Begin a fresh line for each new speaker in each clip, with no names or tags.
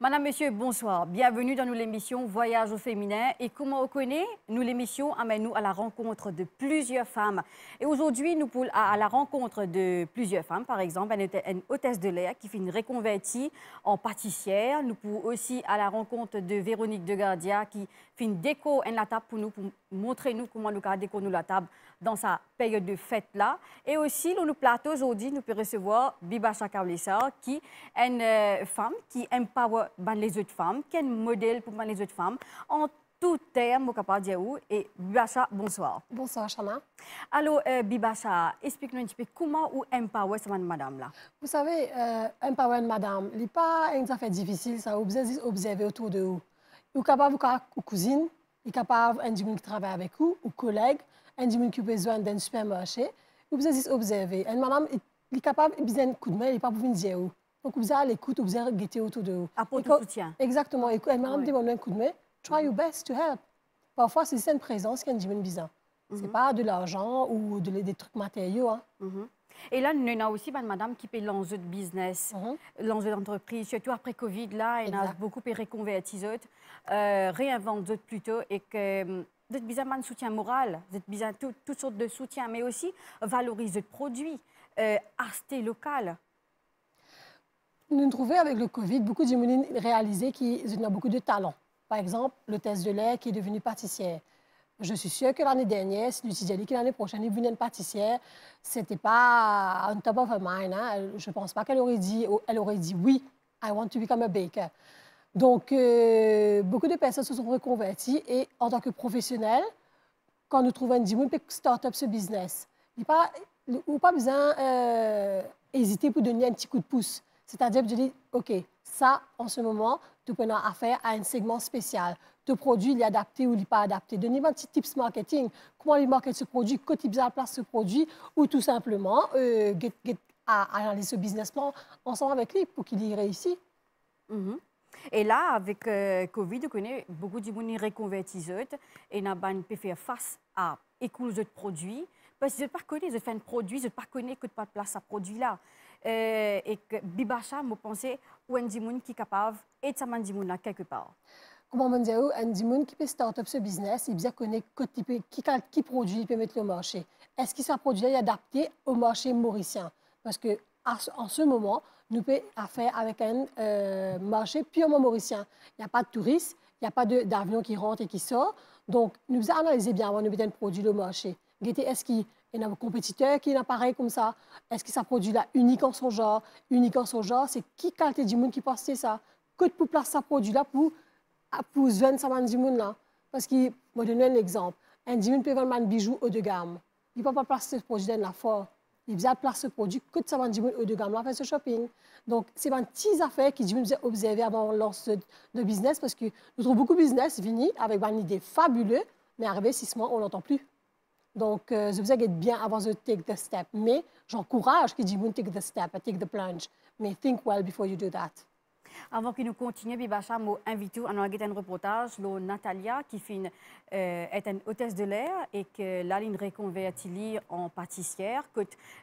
Madame, Monsieur, bonsoir. Bienvenue dans l'émission Voyage au féminin. Et comment on connaît, l'émission amène-nous à la rencontre de plusieurs femmes. Et aujourd'hui, nous pouvons à la rencontre de plusieurs femmes. Par exemple, une hôtesse de l'air qui fait une reconvertie en pâtissière. Nous pouvons aussi à la rencontre de Véronique Degardia qui fait une déco en la table pour nous, pour montrer nous comment nous décorer la table dans sa période de fête là. Et aussi, dans le plateau aujourd'hui, nous pouvons recevoir Bibacha Kaolessa, qui est une femme qui empower les autres femmes, qui est un modèle pour les autres femmes. En tout terme, capable de dire. Et Bibacha, bonsoir.
Bonsoir, Chana.
Alors, Bibacha, explique-nous un petit peu comment vous empower cette madame là.
Vous savez, empower une madame, ce n'est pas une affaire difficile, ça, vous observer autour de vous. Vous êtes capable de cousine, vous êtes capable de qui travaille avec vous, ou collègue, un qui a besoin d'un supermarché, vous observer. Une madame est capable de besoin d'un coup de main, elle n'est pas pour venir dire où. Donc, vous avez l'écoute, vous avez guetté autour de vous.
Apporter le soutien.
Exactement. Et une madame demande un coup de main, try your best to help. Parfois, c'est une présence qui est une bizarre. Ce n'est pas de l'argent ou des trucs matériaux. Hein.
Et là, nous avons aussi une madame qui paye l'enjeu de business, l'enjeu d'entreprise. Surtout après Covid, là, elle a beaucoup reconverti, réinventé plutôt et que vous avez besoin de soutien moral, vous avez besoin de toutes sortes de soutien, mais aussi valoriser le produit, acheter local.
Nous trouvons avec le Covid, beaucoup de gens réalisé qu'ils ont beaucoup de talent. Par exemple, l'hôtesse de l'air qui est devenue pâtissière. Je suis sûre que l'année dernière, si nous disons que l'année prochaine, il venait une pâtissière, ce n'était pas on top of her mind. Hein. Je ne pense pas qu'elle aurait dit oui, I want to become a baker. Donc, beaucoup de personnes se sont reconverties et en tant que professionnels, quand nous trouvons une dimension, on peut start up ce business. Il n'y a pas besoin d'hésiter pour donner un petit coup de pouce. C'est-à-dire que je dis, OK, ça, en ce moment, tu peux avoir affaire à un segment spécial. Le produit, il est adapté ou il n'est pas adapté. Donnez-moi un petit tips marketing. Comment il market ce produit, quand il a place ce produit, ou tout simplement analyser ce business plan ensemble avec lui pour qu'il y réussisse.
Et là, avec Covid, on connaît beaucoup de gens reconvertis et on peut faire face à écouler de produits. Parce que je ne pas connais, je fais un produit, je ne pas connais que de pas de place à produit là. Et que Bibacha, je pense, ou un gens qui est capable et de s'amener là quelque part.
Comment on dit, un gens qui peut start up ce business, il bien connaître qui produit il peut mettre au marché. Est-ce que ce produit est adapté au marché mauricien? Parce que en ce moment, nous pouvons faire avec un marché purement mauricien. Il n'y a pas de touristes, il n'y a pas d'avion qui rentre et qui sort. Donc, nous devons analyser bien avant de mettre un produit au marché. Est-ce qu'il y a un compétiteur qui est pareil comme ça? Est-ce que ça produit là unique en son genre? Unique en son genre, c'est qui qualité du monde qui pense ça? Que pour placer ça produit là pour vendre ça du monde là? Parce que, je vais donner un exemple. Un dimanche peut vendre un bijou haut de gamme. Il ne peut pas placer ce produit dans la foire. Il vient placer ce produit que ça vend du monde haut de gamme là, faire ce shopping. Donc, c'est une petite affaire qui dit observer avant de lancer le business parce que nous trouvons beaucoup de business venir avec une idée fabuleuse, mais arrivé 6 mois, on n'entend plus. Donc, je vous ai bien avant de take the step. Mais j'encourage qui dit take the step, take the plunge. Mais think well before you do that.
Avant que nous continuions, Bibacha m'a invité à un reportage de Natalia, qui est une hôtesse de l'air et que là, elle reconvertit en pâtissière.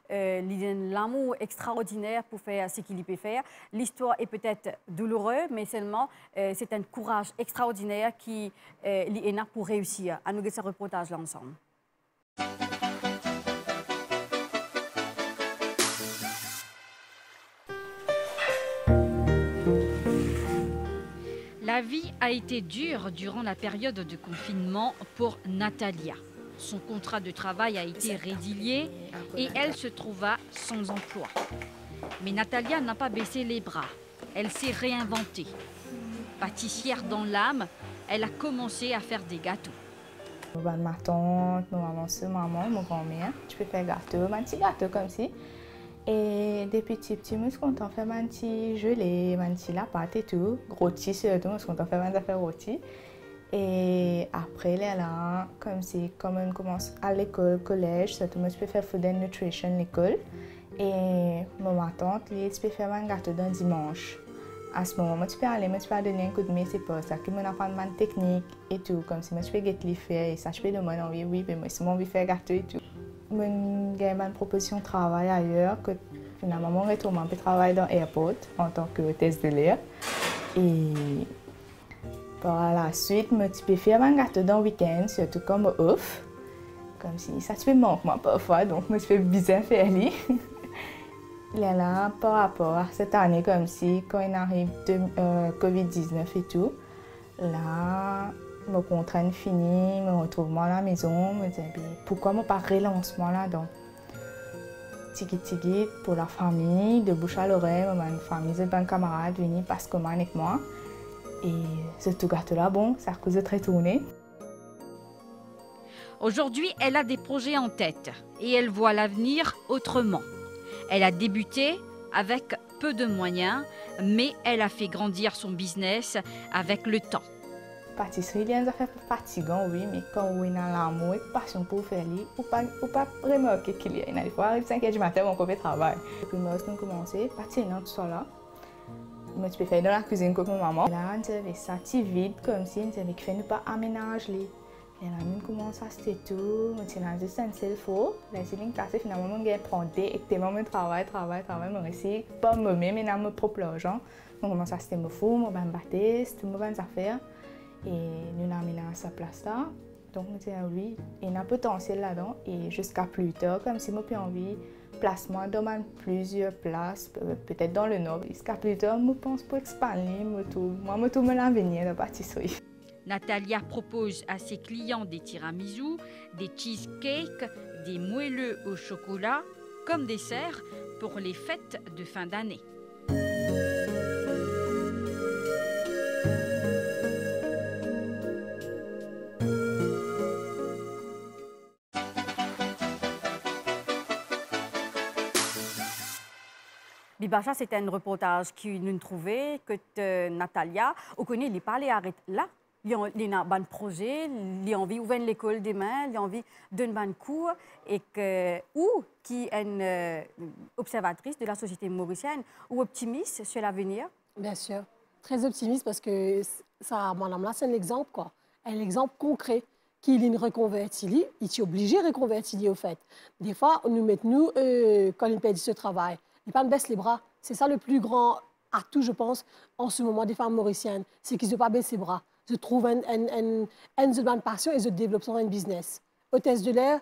Il a l'amour extraordinaire pour faire ce qu'il peut faire. L'histoire est peut-être douloureuse, mais seulement c'est un courage extraordinaire qui est là pour réussir. À nous ce reportage là ensemble.
La vie a été dure durant la période de confinement pour Natalia. Son contrat de travail a été résilié et elle se trouva sans emploi. Mais Natalia n'a pas baissé les bras. Elle s'est réinventée. Pâtissière dans l'âme, elle a commencé à faire des gâteaux.
Ma tante, ma maman, ma grand-mère, je peux faire gâteau, un petit gâteau comme ça. Et des petits, je suis content de faire un petit gelé, un petit la pâte et tout. Rôti surtout, je suis content de faire un affaire rôti. Et après, là, comme on commence à l'école, collège, surtout, je peux faire food and nutrition l'école. Et ma tante, je peux faire un gâteau d'un dimanche. À ce moment, je peux aller, je peux donner un coup de main, c'est pour ça que je apprends une technique et tout. Comme si je peux les faire et ça, je peux demander, oui, mais moi, si je veux faire gâteau et tout. J'ai une proposition de travail ailleurs, que finalement, je retourne un peu travailler dans l'aéroport en tant que hôtesse de l'air. Et par la suite, je peux faire un gâteau dans le week-end, surtout comme off. Comme si ça te fait manque moi parfois, donc je fais bien faire lui. Là, par rapport à cette année, comme si quand il arrive de Covid-19 et tout, là, mon contrat est fini, je me retrouve moi à la maison, je me dis pourquoi je ne pas relance moi là-dedans. Tiki pour la famille, de bouche à l'oreille, ma famille, de bons camarades venus parce que avec moi. Et ce tout gâteau-là, bon, ça a cause de très tourné.
Aujourd'hui, elle a des projets en tête et elle voit l'avenir autrement. Elle a débuté avec peu de moyens, mais elle a fait grandir son business avec le temps.
Pâtisserie, il y a des affaires fatigantes, oui, mais quand on a l'amour et la passion pour faire, on ne peut pas remarquer qu'il y a des fois, il 5 h du matin, on fait travail. Depuis que nous avons commencé, pâtisserie, tout ça là. Je peux faire dans la cuisine avec ma maman. Là, on avait ça vide comme si on avait fait ne pas aménager. Et là, on commence à se tout, on tient juste un seul faux. Là, c'est une classe, finalement, on prend des activement mon travail, on réussit pas me mettre, mais dans mon propre argent. On commence à se me fou, on va me battre, tout me va affaires. Et nous avons amené à sa place là. Donc, on dit oui, il y a un potentiel là-dedans. Et jusqu'à plus tard, comme si moi, j'ai envie, place-moi dans plusieurs places, peut-être dans le nord. Jusqu'à plus tard, je pense pour expander, moi, je tourne l'avenir de la pâtisserie.
Natalia propose à ses clients des tiramisu, des cheesecakes, des moelleux au chocolat comme dessert pour les fêtes de fin d'année.
Bibacha, c'était un reportage qui nous trouvait que Natalia, on connaît, il parle là. Il y a un projet, il a envie d'ouvrir l'école demain, il a envie de donner un cours et que, ou qui est une observatrice de la société mauricienne ou optimiste sur l'avenir.
Bien sûr, très optimiste parce que ça, madame là, c'est un exemple quoi, un exemple concret qu'il est une reconvertie, il est obligé de reconvertir au fait. Des fois, on nous met quand il perd ce travail, il pas baisse les bras. C'est ça le plus grand atout, je pense, en ce moment des femmes mauriciennes, c'est qu'ils ne pas baissent les bras. Je trouve une passion et je développe son business. Hôtesse de l'air,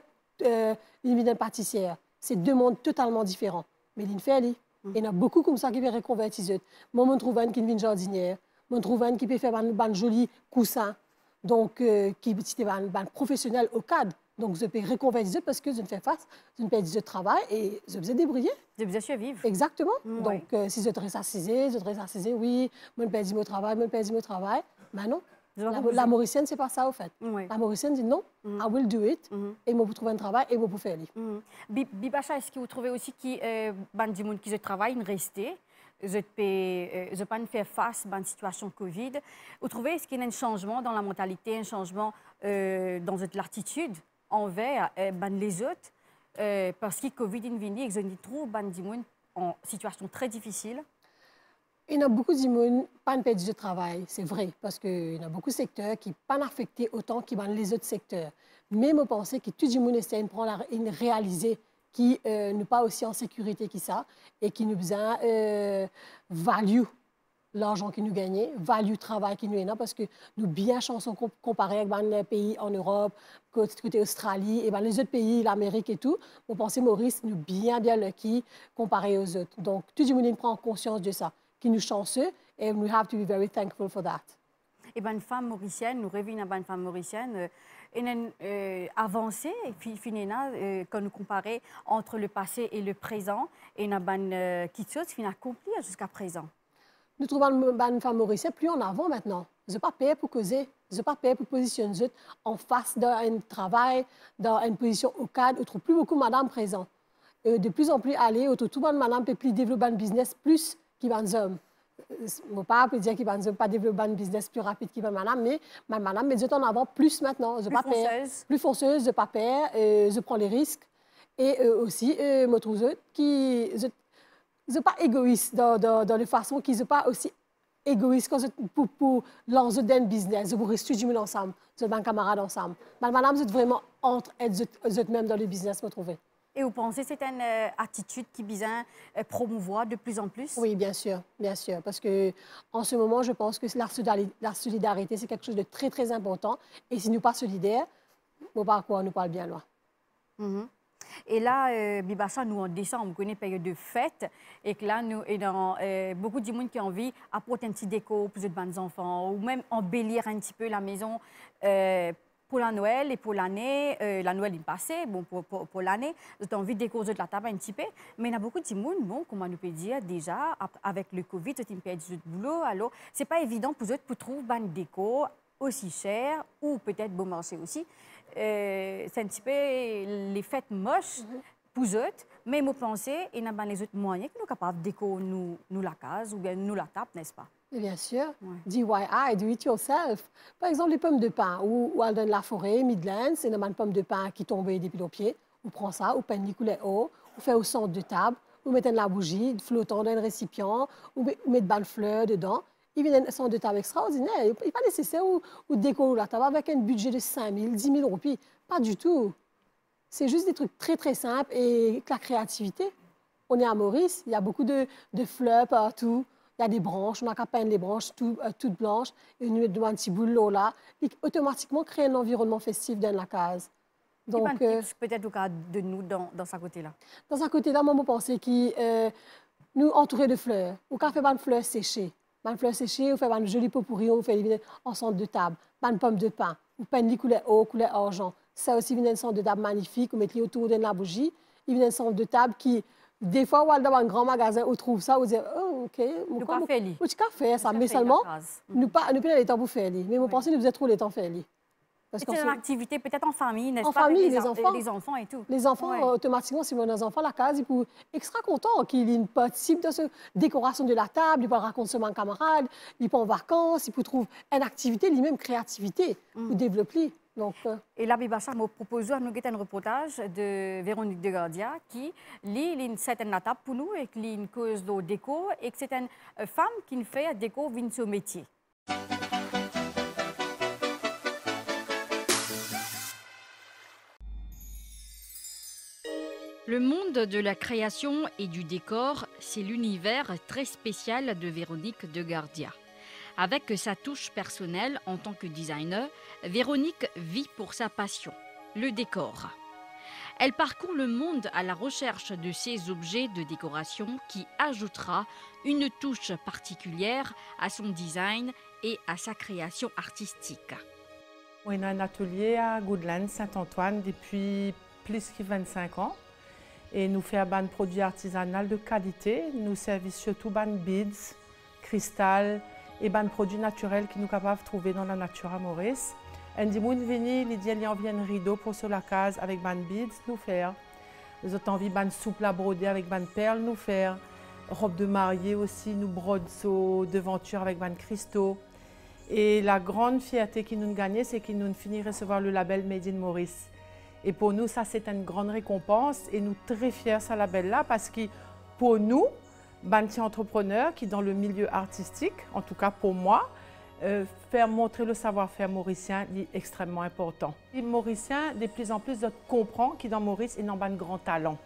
une pâtissière. C'est deux mondes totalement différents. Mais il fait aller. Il y en a beaucoup comme ça qui peuvent reconvertir. Moi, je trouve une qui est jardinière. Je trouve une qui peut faire un joli coussin. Donc, qui est un professionnel au cadre. Donc, je peux reconvertir parce que je ne fais face, je ne fais pas de travail et je vais débrouiller.
Je vais survivre.
Exactement. Donc, si je dois s'assiser, oui, je ne peux pas mon travail. Mais non, la Mauricienne, ce n'est pas ça, au fait. Oui. La Mauricienne dit non, I will do it, et je vais trouver un travail et je vais faire.
Bibacha, est-ce que vous trouvez aussi que les gens qui travaillent restent? Je ne peux pas faire face à une situation Covid. Vous trouvez est-ce qu'il y a un changement dans la mentalité, un changement dans l'attitude envers les autres? Parce que Covid est venu et que je trouve les gens en situation très difficile.
Il y a beaucoup de gens qui pas de perte de travail, c'est vrai, parce qu'il y a beaucoup de secteurs qui ne sont pas affectés autant que les autres secteurs. Mais je pense que tout le monde essaie de réaliser qui n'est pas aussi en sécurité que ça et qui nous besoin value l'argent que nous gagnons, value le travail que nous gagnons, parce que nous bien chanceux comparé avec les pays en Europe, côté Australie, et les autres pays, l'Amérique et tout. On pense que Maurice nous bien lucky comparé aux autres. Donc, tout le monde prend conscience de ça, qui nous chanceux, et we have to be very thankful for that.
Et une femme mauricienne, nous revenons à une femme mauricienne, une avancée, quand nous comparons entre le passé et le présent, et une petite chose qui a accompli jusqu'à présent.
Nous trouvons une femme mauricienne plus en avant maintenant. Je n'ai pas peur pour causer, je n'ai pas peur pour positionner en face d'un travail, dans une position au cadre. Je trouve plus beaucoup de madame présent. De plus en plus aller, tout le monde madame peut plus développer un business plus qu'il les hommes. Mon père peut dire qu'il ne peut pas développer un business plus rapide qu'il madame, mais ma madame met en avant plus maintenant. Plus fonceuse, je n'ai pas peur, je prends les risques. Et aussi, je trouve qui ne sont pas égoïstes dans la façon qu'ils ne sont pas aussi égoïstes pour lancer d'un business, pour rester du monde ensemble, vous êtes un camarade ensemble. Mais madame, vous êtes vraiment entre êtes même dans le business, vous trouvez.
Et vous pensez que c'est une attitude qui vient promouvoir de plus en plus?
Oui, bien sûr, parce que en ce moment, je pense que la solidarité, c'est quelque chose de très, très important. Et si nous ne sommes pas solidaires, on va quoi, nous parle bien loin.
Et là, Bibacha, nous en décembre, on connaît la période de fête. Et que là, nous, et dans, beaucoup de monde qui ont envie d'apporter un petit déco pour les enfants, ou même embellir un petit peu la maison pour la Noël et pour l'année. La Noël est passée, bon, pour l'année. J'ai envie de décorer de la table un petit peu. Mais il y a beaucoup de monde, bon, comme on peut dire, déjà, avec le Covid, c'est une période de boulot. Alors, ce n'est pas évident pour eux de trouver une déco aussi chère, ou peut-être bon marché aussi. C'est un petit peu les fêtes moches pour eux, mais moi penser et n'a pas les autres moyens que nous sommes capables de décorer nous la case ou bien nous la table, n'est-ce pas?
Et bien sûr, DIY, do it yourself. Par exemple, les pommes de pin, ou dans la forêt, Midlands, c'est une pomme de pin qui tombe depuis le pied. Vous prenez ça, vous peignez les haut, vous faites au centre de table, vous mettez la bougie flottant dans un récipient, vous mettez une fleur dedans. Il vient un centre de table extraordinaire. Il n'est pas nécessaire de décorer la table avec un budget de 5 000, 10 000 roupies. Pas du tout. C'est juste des trucs très, très simples et la créativité. On est à Maurice, il y a beaucoup de fleurs partout. Il y a des branches, on a qu'à peindre les branches toutes blanches. Et on met un petit boulot là. Et automatiquement, créer un environnement festif dans la case.
Donc, peut-être au cas de nous dans ce côté-là.
Dans ce côté-là, moi, je pensais que nous entourer de fleurs. Ou qu'à faire une fleur séchée. Une fleur séchée, on fait une jolie pot pourri, on fait en centre de table. Une pomme de pin. On peint les couleurs eau, couleur argent. Ça aussi, il vient un centre de table magnifique. On met autour de la bougie. Il vient un centre de table qui, des fois, on va dans un grand magasin, on trouve ça, on dit, oh, OK.
Nous pas faire li.
On fait ça, mais seulement, nous pas les temps pour faire li. Mais on pense que nous faisons trop les temps faire li.
C'est une activité peut-être en famille, n'est-ce
pas? En famille,
les enfants et tout.
Les enfants, automatiquement, si on a des enfants, la case, ils peuvent extra contents qu'ils participent dans cette décoration de la table, ils peuvent raconter à un camarade, ils peuvent en vacances, ils peuvent trouver une activité, lui-même créativité, pour développer. Donc,
et là, Bibacha m'a proposé à nous un reportage de Véronique de Gardia qui lit une certaine table pour nous et qui lit une cause de déco et que c'est une femme qui nous fait déco vient au métier.
Le monde de la création et du décor, c'est l'univers très spécial de Véronique de Gardia. Avec sa touche personnelle en tant que designer, Véronique vit pour sa passion, le décor. Elle parcourt le monde à la recherche de ces objets de décoration qui ajoutera une touche particulière à son design et à sa création artistique.
On a un atelier à Goodland, Saint-Antoine, depuis plus de 25 ans. Et nous faisons des produits artisanaux de qualité. Nous servons surtout des beads, cristal et des produits naturels que nous sommes capables de trouver dans la nature à Maurice. Andy Moon vini, Lydia lui envie un rideau pour sur la case avec des beads, nous faire. Nous avons envie de souple à broder avec des perles, nous faire. Robe de mariée aussi, nous brodons sur devanture avec des cristaux. Et la grande fierté qui nous gagne, c'est que nous finissons de recevoir le label Made in Maurice. Et pour nous, ça, c'est une grande récompense et nous sommes très fiers de ce label-là parce que pour nous, les entrepreneurs qui dans le milieu artistique, en tout cas pour moi, faire montrer le savoir-faire mauricien est extrêmement important. Les Mauriciens, de plus en plus, comprennent que dans Maurice, ils ont un grand talent.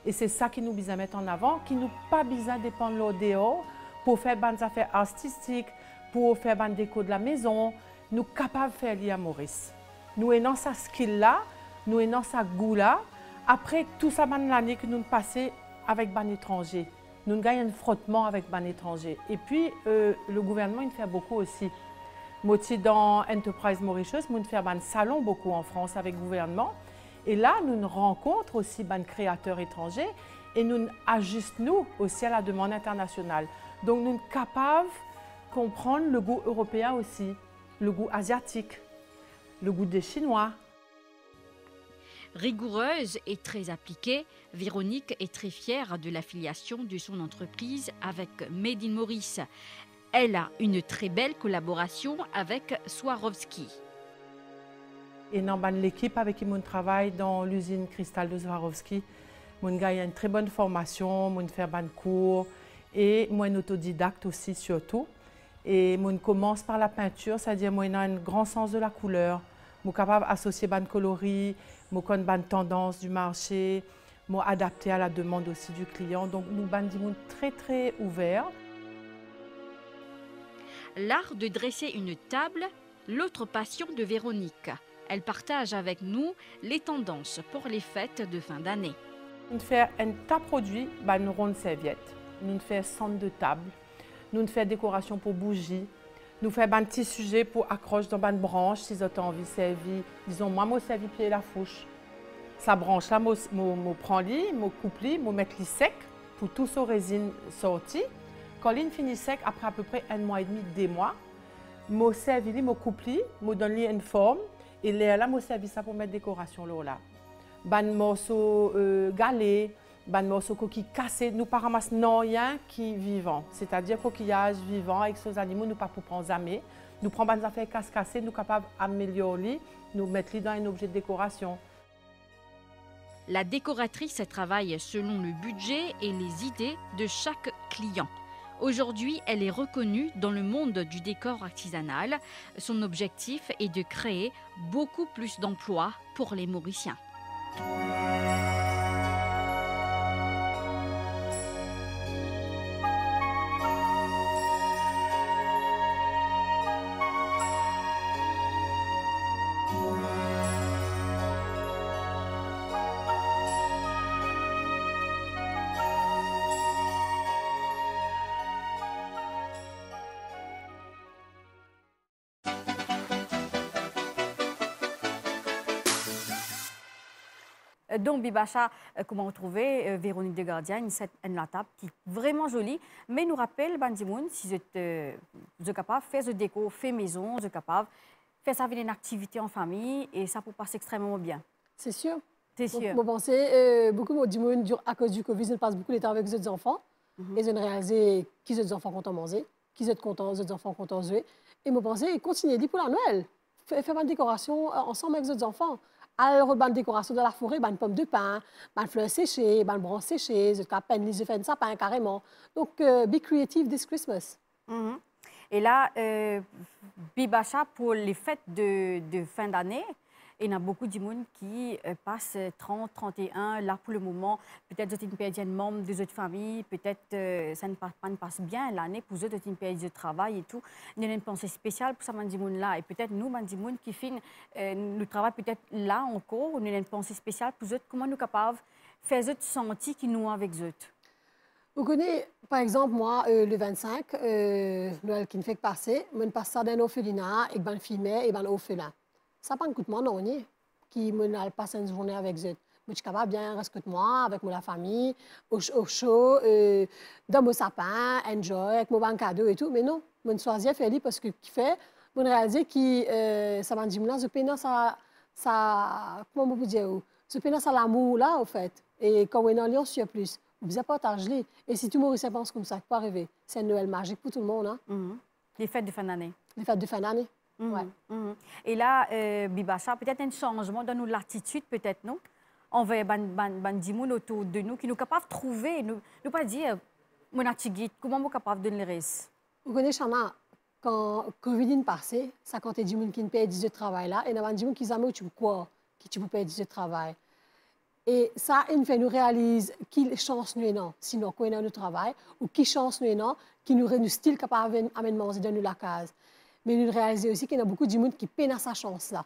Et c'est ça qui nous besoin mettre en avant, qui nous pas besoin de dépendre de dehors pour faire des affaires artistiques, pour faire des déco de la maison. Nous sommes capables de faire lier à Maurice. Nous avons ce skill-là. Nous avons ce goût-là. Après tout ça, l'année que nous passons avec les étrangers, nous gagnons un frottement avec les étrangers. Et puis, le gouvernement il fait beaucoup aussi. Moi, dans Enterprise Mauritius, nous faisons un salon beaucoup en France avec le gouvernement. Et là, nous rencontrons aussi des créateurs étrangers et nous ajustons aussi à la demande internationale. Donc, nous sommes capables de comprendre le goût européen aussi, le goût asiatique, le goût des Chinois.
Rigoureuse et très appliquée, Véronique est très fière de l'affiliation de son entreprise avec Made in Maurice. Elle a une très belle collaboration avec Swarovski.
Et dans l'équipe avec qui je travaille dans l'usine Cristal de Swarovski, je gagne une très bonne formation, je fais des cours et je suis autodidacte aussi surtout. Et je commence par la peinture, c'est-à-dire que j'ai un grand sens de la couleur. Je suis capable d'associer des coloris, je connais les tendances du marché, adapté à la demande aussi du client. Donc, nous bandimons très, très ouverts.
L'art de dresser une table, l'autre passion de Véronique. Elle partage avec nous les tendances pour les fêtes de fin d'année.
Nous faisons un tas de produits, une ronde serviette. Nous faisons centre de table. Nous faisons décoration pour bougies. Nous faisons un petit sujet pour accroche dans une branche si vous avez envie de servir. Disons, moi, je servis pied la fouche. Sa branche là, je prends li, je coupe li, je mets li sec pour tout sa résine sortie. Quand l'in finit sec, après à peu près 1 mois et demi, 2 mois, je servis li, je coupe li, je donne li une forme. Et là, je servis ça pour mettre décoration là. Ban morceau galé, ban morceau coquille cassé, nous pas ramasse non rien qui vivant, c'est-à-dire coquillage vivant avec ces animaux, nous pas pour prendre jamais. Nous prenons des affaires cassées, nous capables d'améliorer, nous mettre dans un objet de décoration.
La décoratrice travaille selon le budget et les idées de chaque client. Aujourd'hui, elle est reconnue dans le monde du décor artisanal. Son objectif est de créer beaucoup plus d'emplois pour les Mauriciens.
Donc, Bibacha, comment on trouvait Véronique de Gardia, une table qui est vraiment jolie, mais nous rappelle, Bandimoun, si vous êtes capable de faire ce déco, faire maison, vous êtes capable de faire ça avec une activité en famille, et ça peut passer extrêmement bien.
C'est sûr.
C'est sûr.
Vous pensez, beaucoup de gens, à cause du Covid, ils passent beaucoup de temps avec les enfants. Ils ont réalisé qui les enfants contents manger, qui les enfants contents jouer. Et vous pensez, continuez pour la Noël. Faire une décoration ensemble avec les enfants. Alors, une décoration de la forêt, une pomme de pin, une fleur séchée, une branche séchée, une peine, ils font un sapin carrément. Donc, be creative this Christmas.
Et là, Bibacha, pour les fêtes de fin d'année, il y a beaucoup de monde qui passent 30, 31. Là, pour le moment, peut-être c'est une période de membres de votre famille, peut-être ça ne passe bien l'année pour eux, c'est une période de travail et tout. Il y a une pensée spéciale pour ça, là. Et peut-être nous, Mandimoun, qui finissent le travail peut-être là encore, on a une pensée spéciale pour eux. Comment nous sommes capables de faire eux sentir qu'ils nous avec eux?
Vous connaissez, par exemple, moi, le 25, Noël qui ne fait que passer, je passe ça d'un orphelinat et un film et un orphelin. Ça pas un coup de main, non, qui me passe une journée avec eux. Je suis capable de bien rester moi, avec la famille, au chaud, dans mon sapin, enjoy, avec mon cadeau et tout. Mais non, je choisis faire parce que qui fait, je réalise que ça m'a dit, je peine ça, comment vous dire, je peine ça l'amour là, au fait. Et quand on est en Lyon, je suis plus. Vous avez partagé. Et si tout le monde pense comme ça, ça peut arriver. C'est un Noël magique pour tout le monde. Hein?
Les fêtes de fin d'année.
Les fêtes de fin d'année. Ouais.
Et là, Bibacha, peut-être un changement dans notre attitude, peut-être, non? Envers les autour de nous, qui nous capables de trouver, nous pas dire, mon attitude, comment nous capable de donner le reste?
Vous connaissez, Chana, quand Covid est passé, ça comptait du monde qui ne paye 10 heures de travail là, et il y a des gens qui savent tu quoi, qui tu peux payer 10 heures de travail. Et ça, il fait nous réaliser qui chance nous non, sinon qu'on est dans le travail, ou qui chance nous non, qui nous style capable de manger dans la case. Mais nous réalisons aussi qu'il y a beaucoup de monde qui peine à sa chance-là.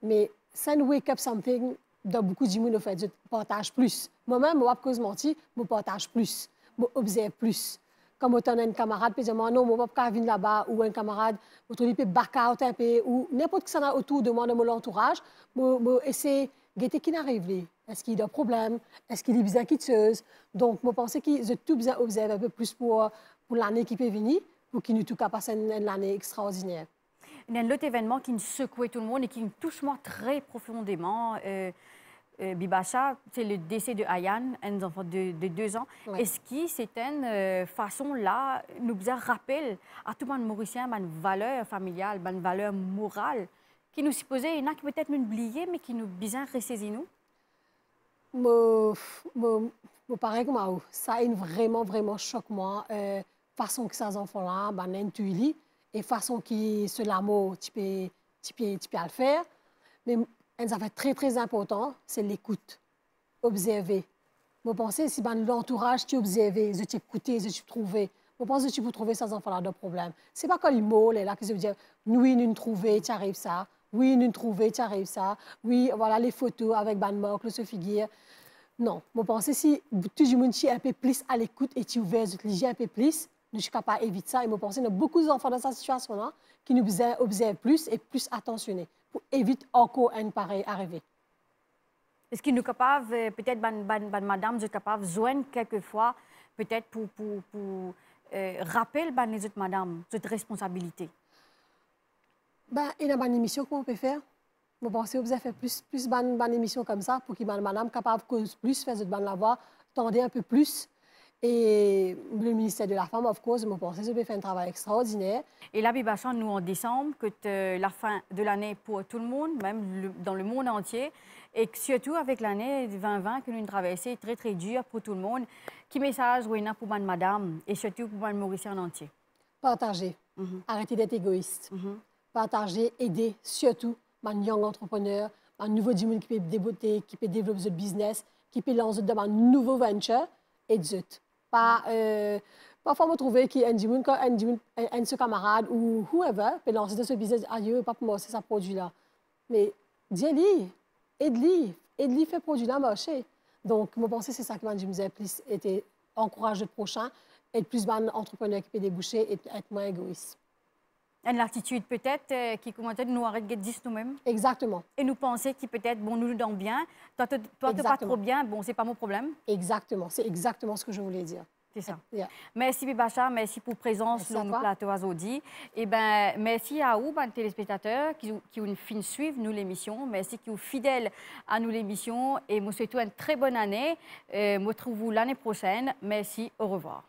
Mais ça nous wake up something dans beaucoup de monde, en fait, je partage plus. Moi-même, moi, cause menti, je partage plus, je observe plus. Comme autant un camarade peut dire, non, je ne peux pas venir là-bas, ou un camarade, je peux back out un peu, ou n'importe qui s'en a autour de moi, dans mon entourage, je essaie de guetter qui n'arrive là. Est-ce qu'il y a des problèmes? Est-ce qu'il est bien quitteuse? Donc, je pense que j'ai tout besoin d'observer un peu plus pour l'année qui peut venir, pour qu'il nous passe une année extraordinaire.
Il y a un autre événement qui nous secoue tout le monde et qui nous touche moi très profondément. Bibacha, c'est le décès de Ayane, un enfant de 2 ans. Ouais. Est-ce que c'est une façon là, nous rappelle à tout le monde mauricien une valeur familiale, une valeur morale, qui nous supposait, il y en a qui peut-être nous oublier, mais qui nous bien ressaisir nous?
Pareil comme moi, ça a vraiment choqué moi. Façon que ces enfants-là, intuit et façon qui se l'amour, tu peux le faire. Mais un affaire très important, c'est l'écoute. Observer. Je pense si l'entourage tu observes, tu écoutes, tu trouves. Je pense que tu peux trouver sans enfants là de problème. C'est pas quand les mots là que je veux dire, oui, nous trouver, tu arrives ça. Oui, nous trouver, tu arrives ça. Oui, voilà les photos avec Ban Mark, le figure. Non, je pense que si tout le monde est un peu plus à l'écoute et tu ouvres les un peu plus, nous sommes capables d'éviter ça. Et je pense qu'il y a beaucoup d'enfants dans cette situation-là qui nous observent plus et plus attentionnés pour éviter encore un pareil arriver.
Est-ce qu'il nous est capable, peut-être, madame, je suis capable de joindre quelquefois, peut-être pour rappeler les autres madame, cette responsabilité?
Il y a une émission qu'on peut faire. Je pense que vous avez fait plus d'émissions comme ça pour que madame capable de plus faire de la voix, tendre un peu plus. Et le ministère de la Femme, of course, je pense que ça peut faire un travail extraordinaire.
Et là, Bibachan, nous, en décembre, que la fin de l'année pour tout le monde, même dans le monde entier, et que surtout avec l'année 2020 que nous traversons, très, très dur pour tout le monde. Quel message, Wena, pour madame et surtout pour le Mauricien en entier?
Partager. Arrêtez d'être égoïste. Partager, aider, surtout les young entrepreneurs, les nouveaux du monde qui peut débuter, qui peut développer ce business, qui peut lancer de nouveaux ventures, et zut. Parfois, on trouve qu'il y a un camarade ou whoever peut lancer de ce business, aïe, pas pour moi, c'est ça produit-là. Mais dis-lui, aide-lui, fait produit-là marcher. Donc, je pense que c'est ça que je me disais, plus était encourager le prochain, être plus bon entrepreneur qui peut déboucher et être moins égoïste.
Une attitude peut-être qui commence à nous arrêter de dire nous-mêmes.
Exactement.
Et nous penser qui peut-être, bon, nous donnons bien. Toi, tu pas trop bien, bon, c'est pas mon problème.
Exactement. C'est exactement ce que je voulais dire.
C'est ça.
Yeah.
Merci, Bibacha. Merci pour la présence sur nos plateaux aujourd'hui. Et ben, merci à vous, les téléspectateurs, qui ont fini de suivre nous l'émission. Merci qui sont fidèles à nous l'émission. Et moi, souhaite une très bonne année. Moi, retrouve vous l'année prochaine. Merci. Au revoir.